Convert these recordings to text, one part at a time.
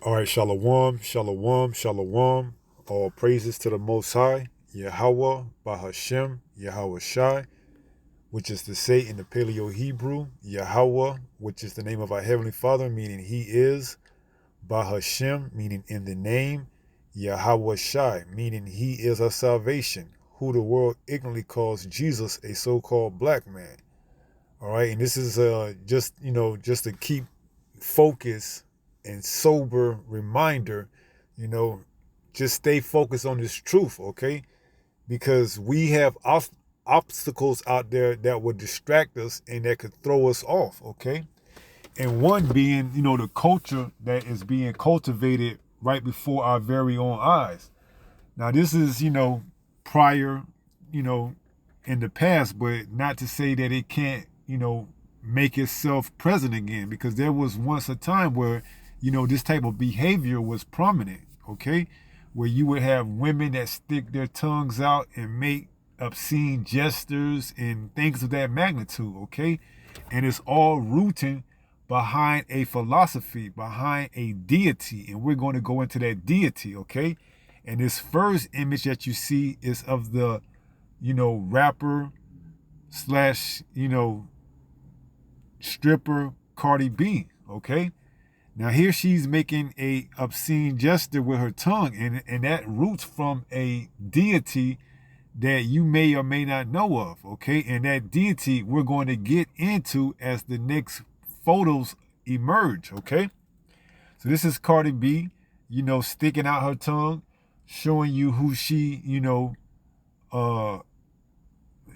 All right, shalom, shalom, shalom. All praises to the Most High, Yahweh, Bahashem, Yahweh Shai, which is to say in the Paleo Hebrew, Yahweh, which is the name of our Heavenly Father, meaning He is, Bahashem, meaning in the name, Yahweh Shai, meaning He is our salvation, who the world ignorantly calls Jesus a so-called black man. All right, and this is just to keep focus and sober reminder, you know, just stay focused on this truth, okay? Because we have obstacles out there that would distract us and that could throw us off, okay? And one being, the culture that is being cultivated right before our very own eyes. Now, this is, prior, you know, in the past, but not to say that it can't, make itself present again, because there was once a time where, this type of behavior was prominent, okay? Where you would have women that stick their tongues out and make obscene gestures and things of that magnitude, okay? And it's all rooting behind a philosophy, behind a deity, and we're going to go into that deity, okay? And this first image that you see is of the, rapper slash, stripper Cardi B, okay? Now here she's making a obscene gesture with her tongue, and that roots from a deity that you may or may not know of, okay? And that deity we're going to get into as the next photos emerge, okay? So this is Cardi B, sticking out her tongue, showing you who she, uh,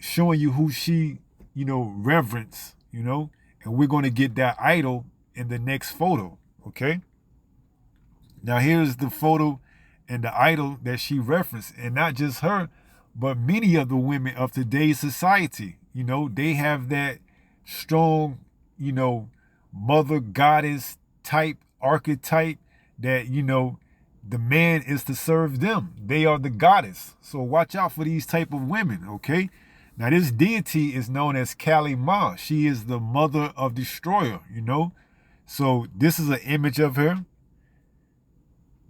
showing you who she, reverence, and we're going to get that idol in the next photo, okay? Now here's the photo and the idol that she referenced, and not just her, but many of the women of today's society. They have that strong, mother goddess type archetype that, the man is to serve them. They are the goddess. So watch out for these type of women, okay? Now this deity is known as Kali Ma. She is the mother of destroyer, So this is an image of her.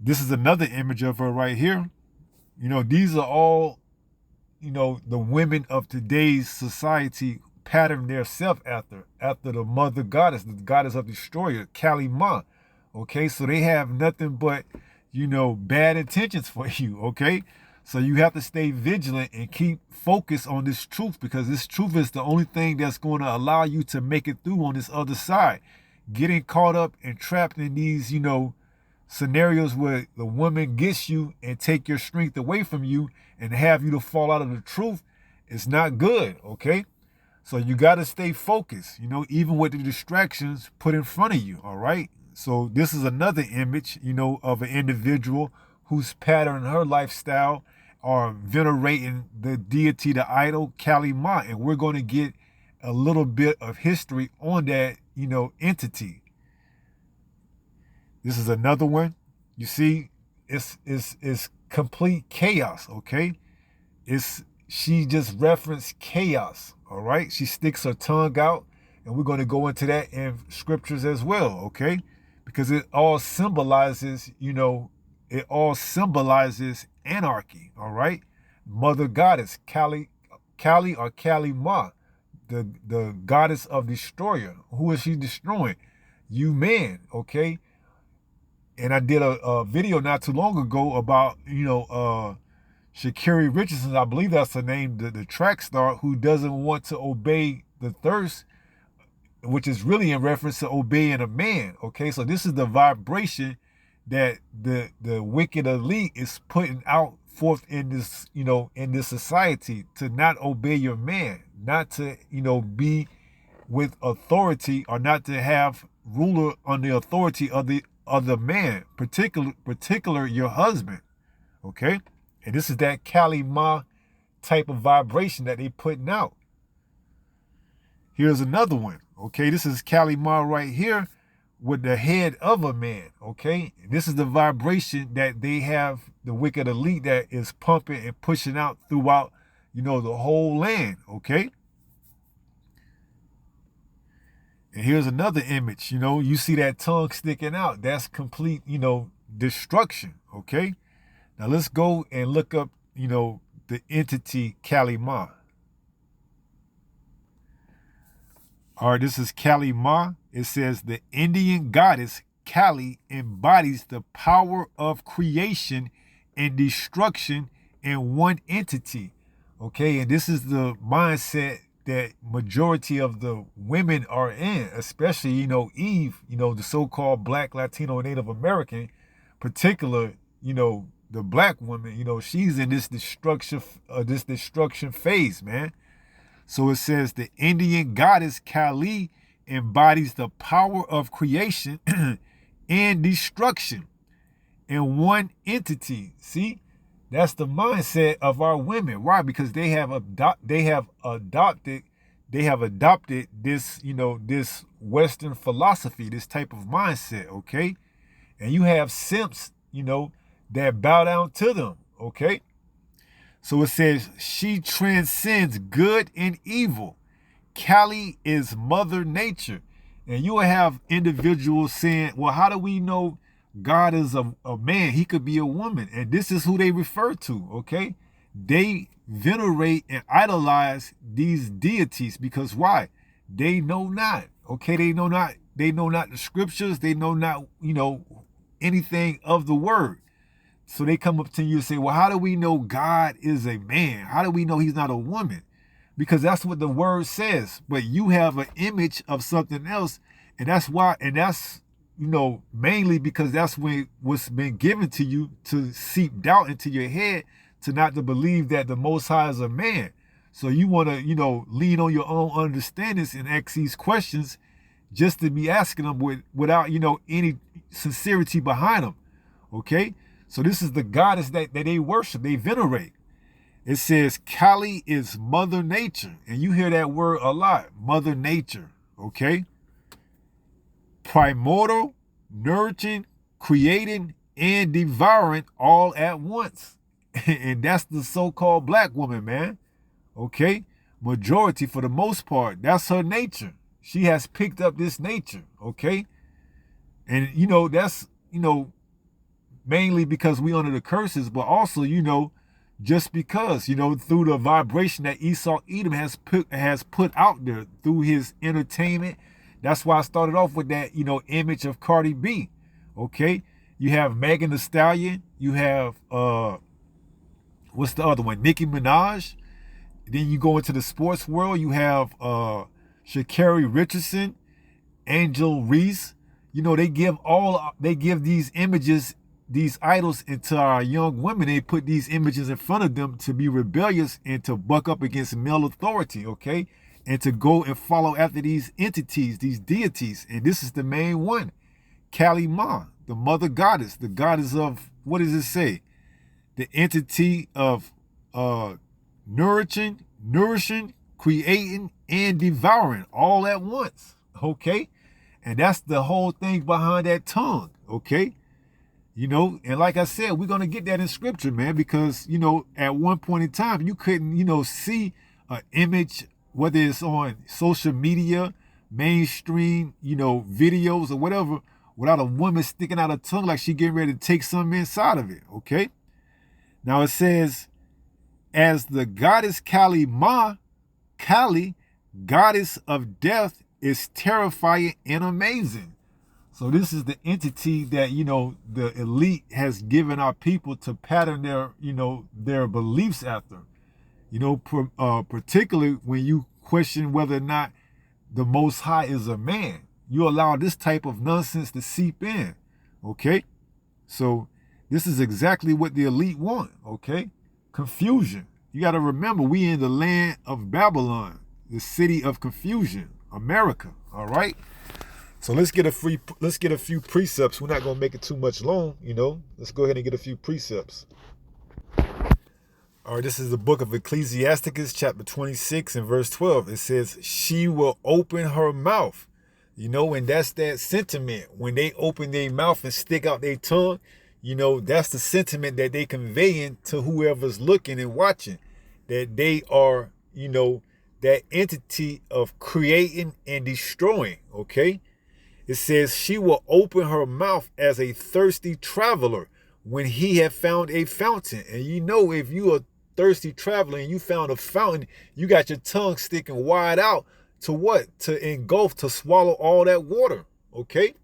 This is another image of her right here. These are all, the women of today's society pattern themselves after the mother goddess, the goddess of destroyer, Kali Ma. Okay, so they have nothing but, bad intentions for you, okay? So you have to stay vigilant and keep focused on this truth, because this truth is the only thing that's going to allow you to make it through on this other side. Getting caught up and trapped in these, scenarios where the woman gets you and take your strength away from you and have you to fall out of the truth is not good, okay? So you got to stay focused, even with the distractions put in front of you, all right? So this is another image, of an individual whose pattern, her lifestyle are venerating the deity, the idol, Kali Ma. And we're going to get a little bit of history on that, entity. This is another one. You see, it's complete chaos, okay? She just referenced chaos, all right? She sticks her tongue out, and we're going to go into that in scriptures as well, okay? Because it all symbolizes, anarchy, all right? Mother goddess, Kali or Kali Ma, the goddess of destroyer. Who is she destroying? You man, okay? And I did a video not too long ago about, Sha'Carri Richardson, I believe that's her name, the track star, who doesn't want to obey the thirst, which is really in reference to obeying a man, okay? So this is the vibration that the wicked elite is putting out forth in this, in this society, to not obey your man, not to, be with authority, or not to have ruler on the authority of the man, particular your husband, okay? And this is that Kali Ma type of vibration that they putting out. Here's another one, okay? This is Kali Ma right here with the head of a man, okay? This is the vibration that they have, the wicked elite, that is pumping and pushing out throughout, the whole land, okay? And here's another image, you see that tongue sticking out. That's complete, destruction, okay? Now let's go and look up, the entity Kali Ma. All right, this is Kali Ma. It says the Indian goddess Kali embodies the power of creation and destruction in one entity. Okay, and this is the mindset that majority of the women are in, especially, Eve, the so-called Black, Latino, Native American, particular, the Black woman, she's in this destruction phase, man. So it says the Indian goddess Kali embodies the power of creation and destruction in one entity. See, that's the mindset of our women. Why? Because they have adopted this, this Western philosophy, this type of mindset. Okay, and you have simps, that bow down to them. Okay. So it says, she transcends good and evil. Kali is Mother Nature. And you will have individuals saying, well, how do we know God is a man? He could be a woman. And this is who they refer to, okay? They venerate and idolize these deities because why? They know not, okay? They know not the scriptures. They know not, anything of the word. So they come up to you and say, well, how do we know God is a man? How do we know he's not a woman? Because that's what the word says. But you have an image of something else. And that's why, mainly because that's what's been given to you to seep doubt into your head, to not to believe that the Most High is a man. So you want to, lean on your own understandings and ask these questions just to be asking them without, any sincerity behind them. Okay? So this is the goddess that they worship, they venerate. It says Kali is Mother Nature. And you hear that word a lot, Mother Nature, okay? Primordial, nurturing, creating, and devouring all at once. And that's the so-called Black woman, man, okay? Majority, for the most part, that's her nature. She has picked up this nature, okay? And, that's, mainly because we under the curses, but also, just because, through the vibration that Esau Edom has put out there through his entertainment. That's why I started off with that, image of Cardi B. Okay. You have Megan Thee Stallion. You have, what's the other one? Nicki Minaj. Then you go into the sports world. You have Sha'Carri Richardson, Angel Reese. They give these images, these idols into our young women. They put these images in front of them to be rebellious and to buck up against male authority, okay? And to go and follow after these entities, these deities. And this is the main one, Kali Ma, the mother goddess, the goddess of, what does it say? The entity of nourishing, creating, and devouring all at once, okay? And that's the whole thing behind that tongue, okay? And like I said, we're going to get that in scripture, man, because, at one point in time, you couldn't, see an image, whether it's on social media, mainstream, videos or whatever, without a woman sticking out her tongue like she getting ready to take something inside of it, okay? Now it says, as the goddess Kali Ma, Kali, goddess of death, is terrifying and amazing. So this is the entity that, the elite has given our people to pattern their beliefs after. Particularly when you question whether or not the Most High is a man. You allow this type of nonsense to seep in, okay? So this is exactly what the elite want, okay? Confusion. You got to remember, we in the land of Babylon, the city of confusion, America, all right? So let's get a few precepts. We're not going to make it too much long, Let's go ahead and get a few precepts. All right, this is the book of Ecclesiasticus, chapter 26 and verse 12. It says, she will open her mouth. And that's that sentiment. When they open their mouth and stick out their tongue, that's the sentiment that they conveying to whoever's looking and watching. That they are, that entity of creating and destroying, okay? It says she will open her mouth as a thirsty traveler when he had found a fountain. And you know, if you are thirsty traveler and you found a fountain, you got your tongue sticking wide out to what? To engulf, to swallow all that water, okay?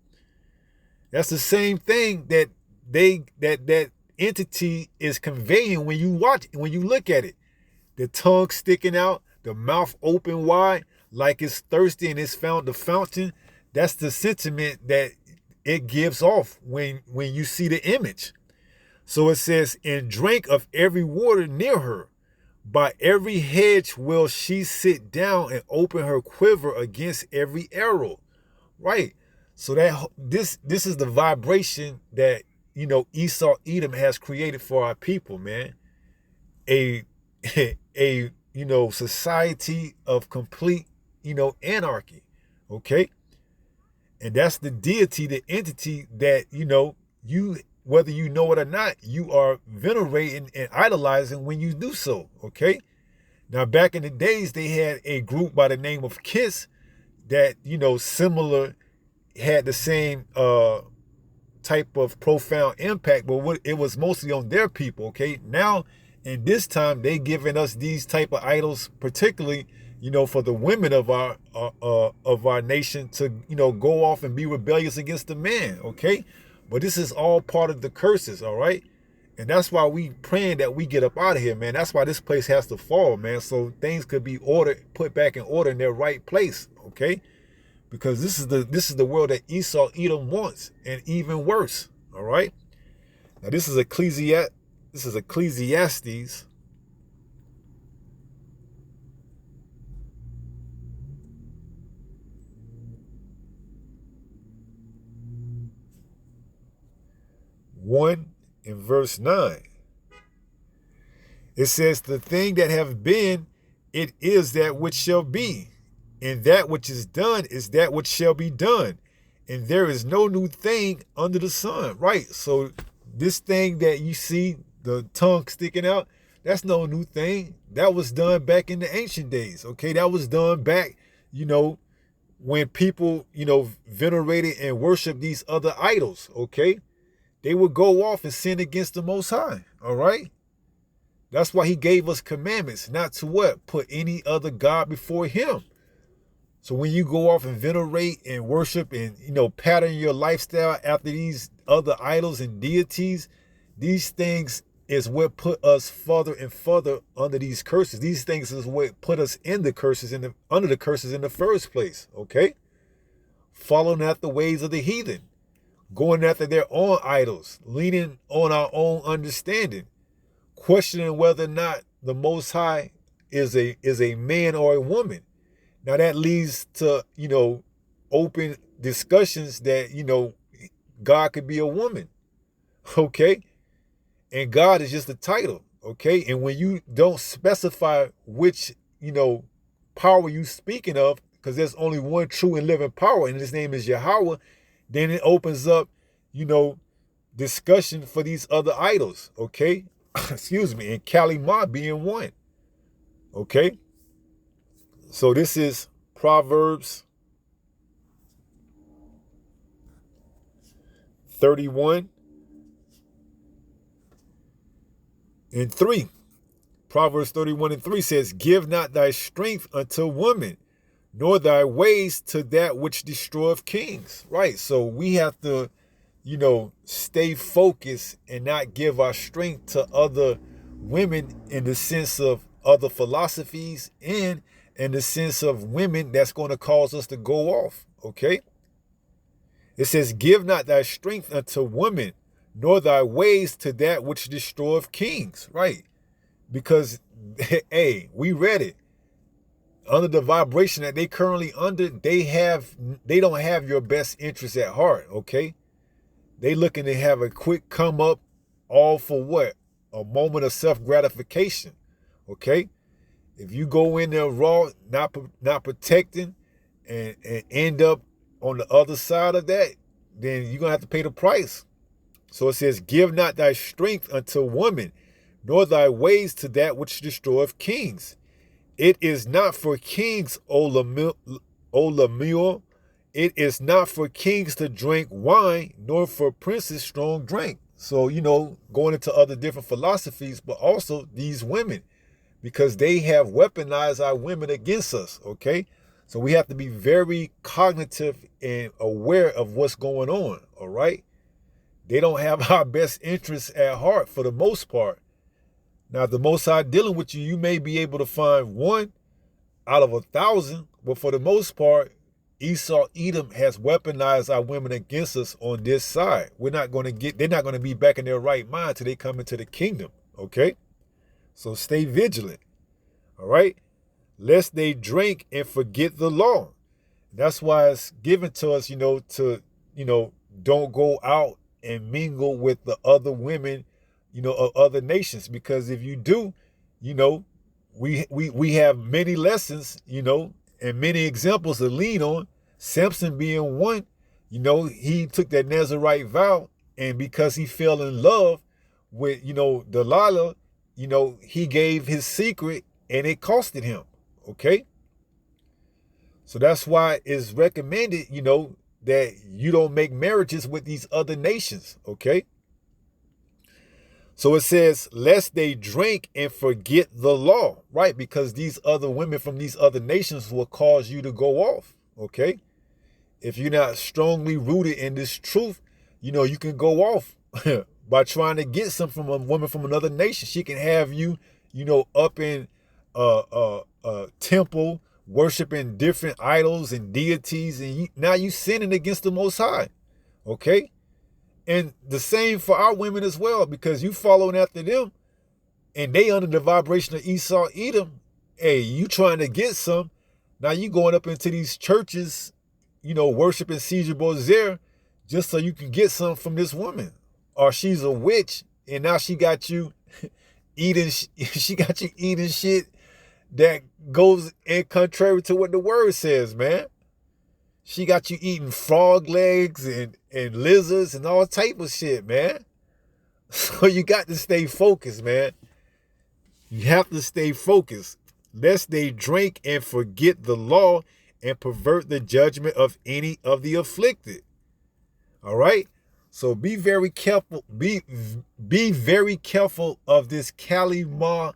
That's the same thing that that entity is conveying when you watch, when you look at it. The tongue sticking out, the mouth open wide, like it's thirsty and it's found the fountain. That's the sentiment that it gives off when you see the image. So it says, and drink of every water near her. By every hedge will she sit down and open her quiver against every arrow. Right. So that this is the vibration that, you know, Esau Edom has created for our people, man. A you know, society of complete, you know, anarchy. Okay. And that's the deity, the entity that, you know, you, whether you know it or not, you are venerating and idolizing when you do so, okay? Now, back in the days, they had a group by the name of KISS that, you know, similar, had the same type of profound impact, but it was mostly on their people, okay? Now, in this time, they giving us these type of idols, particularly, you know, for the women of our nation to, you know, go off and be rebellious against the man, okay? But this is all part of the curses, all right? And that's why we praying that we get up out of here, man. That's why this place has to fall, man, so things could be ordered, put back in order in their right place, okay? Because this is the world that Esau Edom wants, and even worse, all right? Now this is Ecclesiastes. In verse 9, it says, the thing that have been, it is that which shall be, and that which is done is that which shall be done, and there is no new thing under the sun. Right? So this thing that you see, the tongue sticking out, that's no new thing. That was done back in the ancient days, okay? That was done back, you know, when people, you know, venerated and worshiped these other idols, okay? They would go off and sin against the Most High, all right? That's why he gave us commandments, not to what? Put any other God before him. So when you go off and venerate and worship and, you know, pattern your lifestyle after these other idols and deities, these things is what put us further and further under these curses. These things is what put us in the curses, under the curses in the first place, okay? Following after the ways of the heathen, going after their own idols, leaning on our own understanding, questioning whether or not the Most High is a man or a woman. Now that leads to, you know, open discussions that, you know, God could be a woman, okay? And God is just a title, okay? And when you don't specify which, you know, power you speaking of, because there's only one true and living power, and his name is Yahweh, then it opens up, you know, discussion for these other idols, okay? Excuse me, and Kalima being one, okay? So this is Proverbs 31:3. Proverbs 31:3 says, give not thy strength unto woman, nor thy ways to that which destroyeth kings. Right. So we have to, you know, stay focused and not give our strength to other women in the sense of other philosophies and in the sense of women that's going to cause us to go off. Okay. It says, give not thy strength unto woman, nor thy ways to that which destroyeth kings. Right. Because, hey, we read it. Under the vibration that they currently under, they don't have your best interests at heart, okay? They looking to have a quick come up, all for what? A moment of self-gratification, okay? If you go in there raw, not protecting, and end up on the other side of that, then you're going to have to pay the price. So it says, give not thy strength unto woman, nor thy ways to that which destroyeth kings. It is not for kings, O Lemuel. It is not for kings to drink wine, nor for princes strong drink. So, going into other different philosophies, but also these women, because they have weaponized our women against us, okay? So we have to be very cognitive and aware of what's going on, all right? They don't have our best interests at heart for the most part. Now, if the Most High dealing with you, you may be able to find 1 out of 1,000, but for the most part, Esau, Edom has weaponized our women against us on this side. They're not going to be back in their right mind till they come into the kingdom, okay? So stay vigilant, all right? Lest they drink and forget the law. That's why it's given to us, don't go out and mingle with the other women, of other nations. Because if you do, we have many lessons, and many examples to lean on. Samson being one, he took that Nazirite vow, and because he fell in love with, Delilah, he gave his secret and it costed him, okay? So that's why it's recommended, that you don't make marriages with these other nations, okay? So it says, lest they drink and forget the law, right? Because these other women from these other nations will cause you to go off, okay? If you're not strongly rooted in this truth, you can go off by trying to get some from a woman from another nation. She can have you, up in temple, worshiping different idols and deities, and now you sinning against the Most High, okay? And the same for our women as well, because you following after them, and they under the vibration of Esau, Edom. Hey, you trying to get some. Now you going up into these churches, worshiping Caesar Borgia, just so you can get some from this woman. Or she's a witch, and now she got you eating. She got you eating shit that goes in contrary to what the word says, man. She got you eating frog legs and lizards and all type of shit, man. So you got to stay focused, man. You have to stay focused, lest they drink and forget the law and pervert the judgment of any of the afflicted. All right? So be very careful. Be very careful of this Kali Ma,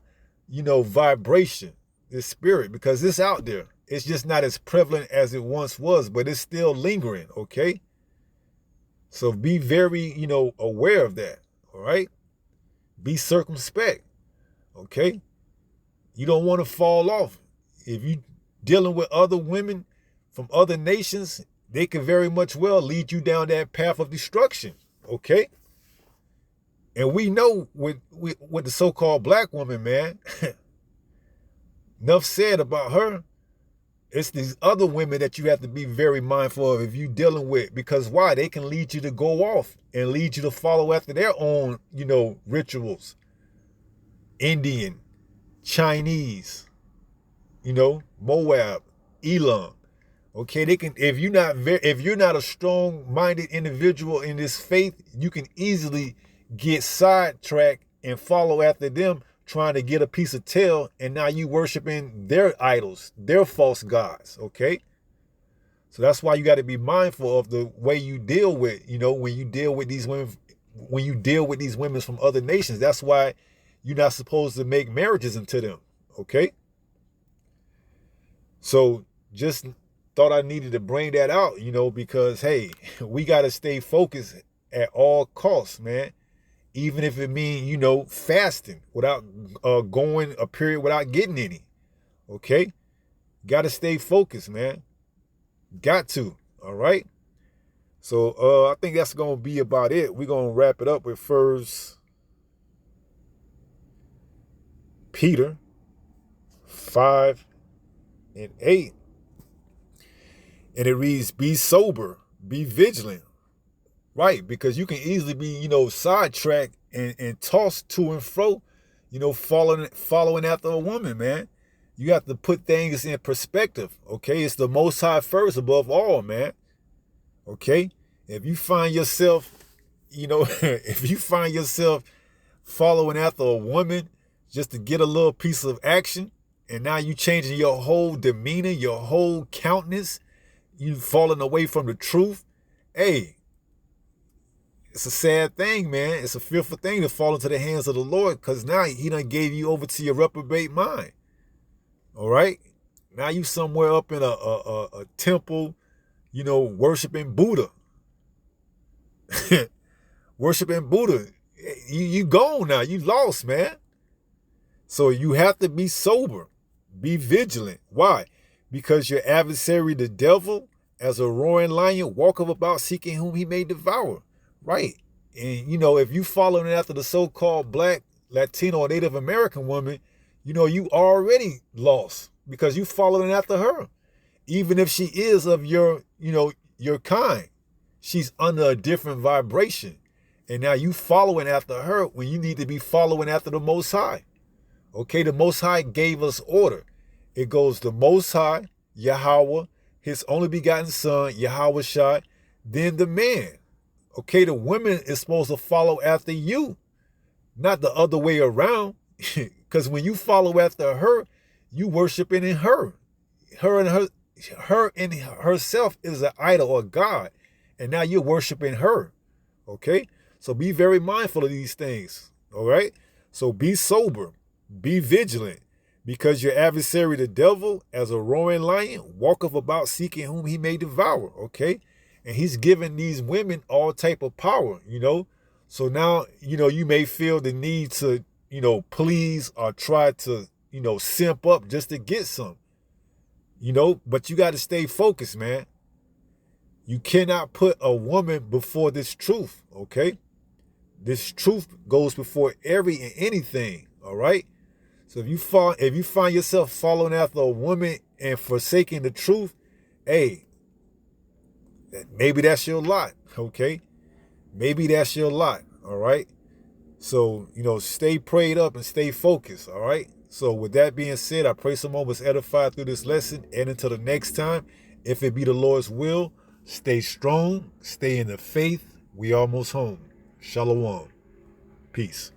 vibration, this spirit, because it's out there. It's just not as prevalent as it once was, but it's still lingering, okay? So be very, aware of that, all right? Be circumspect, okay? You don't want to fall off. If you dealing with other women from other nations, they can very much well lead you down that path of destruction, okay? And we know with the so-called black woman, man, enough said about her. It's these other women that you have to be very mindful of if you're dealing with, because why? They can lead you to go off and lead you to follow after their own, rituals. Indian, Chinese, Moab, Elam. Okay, they can. If you're not a strong-minded individual in this faith, you can easily get sidetracked and follow after them, trying to get a piece of tail, and now you worshiping their idols, their false gods, okay? So that's why you got to be mindful of the way you deal with, when you deal with these women from other nations. That's why you're not supposed to make marriages into them, okay? So just thought I needed to bring that out, because, hey, we got to stay focused at all costs, man. Even if it means, fasting without going a period without getting any. Okay? Got to stay focused, man. Got to. All right? So I think that's going to be about it. We're going to wrap it up with 1 Peter 5 and 8. And it reads, be sober, be vigilant. Right, because you can easily be, sidetracked and tossed to and fro, following after a woman, man. You have to put things in perspective, okay? It's the Most High first above all, man. Okay? If you find yourself, following after a woman just to get a little piece of action, and now you changing your whole demeanor, your whole countenance, you falling away from the truth. Hey, it's a sad thing, man. It's a fearful thing to fall into the hands of the Lord, because now he done gave you over to your reprobate mind. All right? Now you somewhere up in a temple, worshiping Buddha. Worshiping Buddha. You gone now. You lost, man. So you have to be sober. Be vigilant. Why? Because your adversary, the devil, as a roaring lion, walketh about seeking whom he may devour. Right. And, if you following after the so-called Black, Latino, or Native American woman, you already lost, because you following after her. Even if she is of your kind, she's under a different vibration. And now you following after her when you need to be following after the Most High. Okay, the Most High gave us order. It goes the Most High, Yahweh, his only begotten son, Yahweh Shai, then the man. Okay, the women is supposed to follow after you, not the other way around. Because when you follow after her, you worshiping in her. Her in herself is an idol or God. And now you're worshiping her. Okay? So be very mindful of these things. All right? So be sober. Be vigilant. Because your adversary, the devil, as a roaring lion, walketh about seeking whom he may devour. Okay? And he's giving these women all type of power, So now, you may feel the need to, please or try to, simp up just to get some. But you got to stay focused, man. You cannot put a woman before this truth, okay? This truth goes before every and anything, all right? So if you find yourself following after a woman and forsaking the truth, hey, maybe that's your lot, okay? Maybe that's your lot, all right? So, stay prayed up and stay focused, all right? So with that being said, I pray someone was edified through this lesson. And until the next time, if it be the Lord's will, stay strong, stay in the faith. We almost home. Shalom. Peace.